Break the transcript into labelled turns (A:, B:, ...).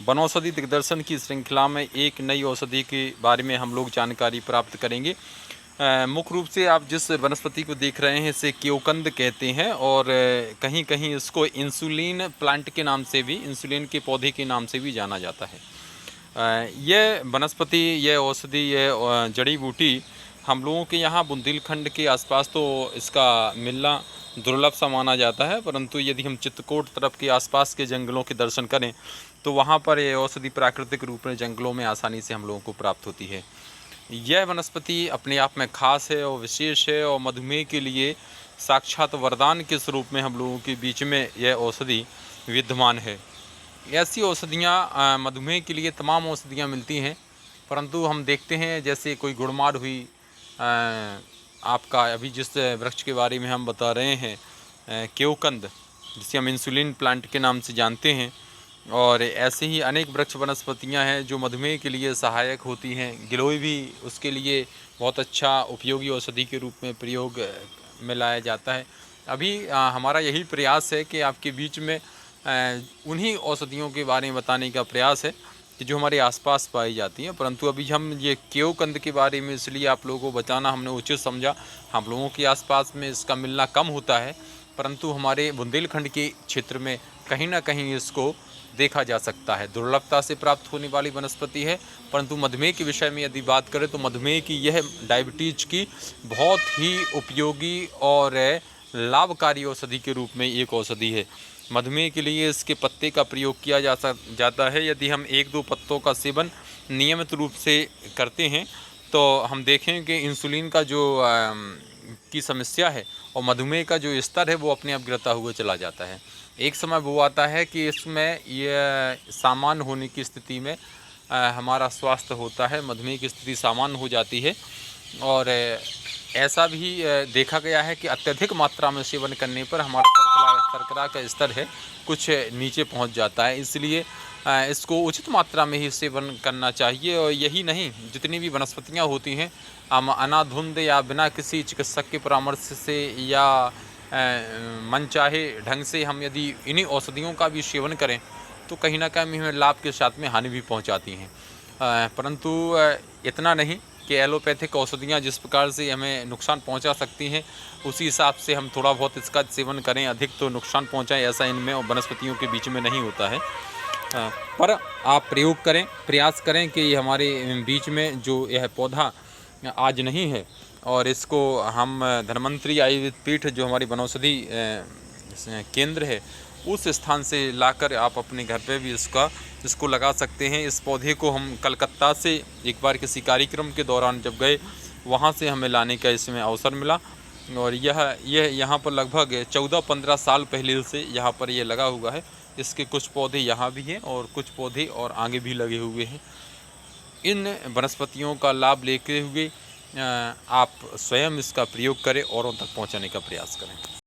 A: वनौषधि दिग्दर्शन की श्रृंखला में एक नई औषधि के बारे में हम लोग जानकारी प्राप्त करेंगे। मुख्य रूप से आप जिस वनस्पति को देख रहे हैं इसे क्योकंद कहते हैं और कहीं कहीं इसको इंसुलिन प्लांट के नाम से भी, इंसुलिन के पौधे के नाम से भी जाना जाता है। यह वनस्पति, यह औषधि, यह जड़ी बूटी हम लोगों के यहाँ बुंदेलखंड के आसपास तो इसका मिलना दुर्लभ सा माना जाता है, परंतु यदि हम चित्रकूट तरफ के आसपास के जंगलों के दर्शन करें तो वहाँ पर यह औषधि प्राकृतिक रूप में जंगलों में आसानी से हम लोगों को प्राप्त होती है। यह वनस्पति अपने आप में खास है और विशेष है और मधुमेह के लिए साक्षात वरदान के स्वरूप में हम लोगों के बीच में यह औषधि विद्यमान है। ऐसी औषधियाँ मधुमेह के लिए तमाम औषधियाँ मिलती हैं, परंतु हम देखते हैं जैसे कोई गुड़मार हुई, आपका अभी जिस वृक्ष के बारे में हम बता रहे हैं क्योकंद, जिसे हम इंसुलिन प्लांट के नाम से जानते हैं, और ऐसे ही अनेक वृक्ष वनस्पतियां हैं जो मधुमेह के लिए सहायक होती हैं। गिलोय भी उसके लिए बहुत अच्छा उपयोगी औषधि के रूप में प्रयोग में लाया जाता है। अभी हमारा यही प्रयास है कि आपके बीच में उन्हीं औषधियों के बारे में बताने का प्रयास है कि जो हमारे आसपास पाई जाती हैं, परंतु अभी हम ये क्योकंद के बारे में इसलिए आप लोगों को बताना हमने उचित समझा। हम लोगों के आसपास में इसका मिलना कम होता है, परंतु हमारे बुंदेलखंड के क्षेत्र में कहीं ना कहीं इसको देखा जा सकता है। दुर्लभता से प्राप्त होने वाली वनस्पति है, परंतु मधुमेह के विषय में यदि बात करें तो मधुमेह की यह डायबिटीज की बहुत ही उपयोगी और लाभकारी औषधि के रूप में एक औषधि है। मधुमेह के लिए इसके पत्ते का प्रयोग किया जाता है। यदि हम 1-2 पत्तों का सेवन नियमित रूप से करते हैं तो हम देखें कि इंसुलिन का जो की समस्या है और मधुमेह का जो स्तर है वो अपने आप गिरता हुआ चला जाता है। एक समय वो आता है कि इसमें यह सामान्य होने की स्थिति में हमारा स्वास्थ्य होता है, मधुमेह की स्थिति सामान्य हो जाती है। और ऐसा भी देखा गया है कि अत्यधिक मात्रा में सेवन करने पर हमारा शर्करा का स्तर है कुछ नीचे पहुंच जाता है। इसलिए इसको उचित मात्रा में ही सेवन करना चाहिए। और यही नहीं, जितनी भी वनस्पतियां होती हैं हम अनाधुंध या बिना किसी चिकित्सक के परामर्श से या मनचाहे ढंग से हम यदि इन्हीं औषधियों का भी सेवन करें तो कहीं ना कहीं हमें लाभ के साथ में हानि भी पहुंचाती हैं। परंतु इतना नहीं कि एलोपैथिक औषधियाँ जिस प्रकार से हमें नुकसान पहुंचा सकती हैं उसी हिसाब से हम थोड़ा बहुत इसका सेवन करें, अधिक तो नुकसान पहुंचाएं, ऐसा इनमें और वनस्पतियों के बीच में नहीं होता है। पर आप प्रयोग करें, प्रयास करें कि हमारे बीच में जो यह पौधा आज नहीं है और इसको हम धन्वंतरी आयुर्वेद पीठ जो हमारी वनौषधि केंद्र है उस स्थान से लाकर आप अपने घर पे भी इसको लगा सकते हैं। इस पौधे को हम कलकत्ता से एक बार किसी कार्यक्रम के दौरान जब गए वहाँ से हमें लाने का इसमें अवसर मिला और यह यहाँ पर लगभग 14-15 साल पहले से यहाँ पर यह लगा हुआ है। इसके कुछ पौधे यहाँ भी हैं और कुछ पौधे और आगे भी लगे हुए हैं। इन वनस्पतियों का लाभ लेते हुए आप स्वयं इसका प्रयोग करें, औरों तक पहुँचाने का प्रयास करें।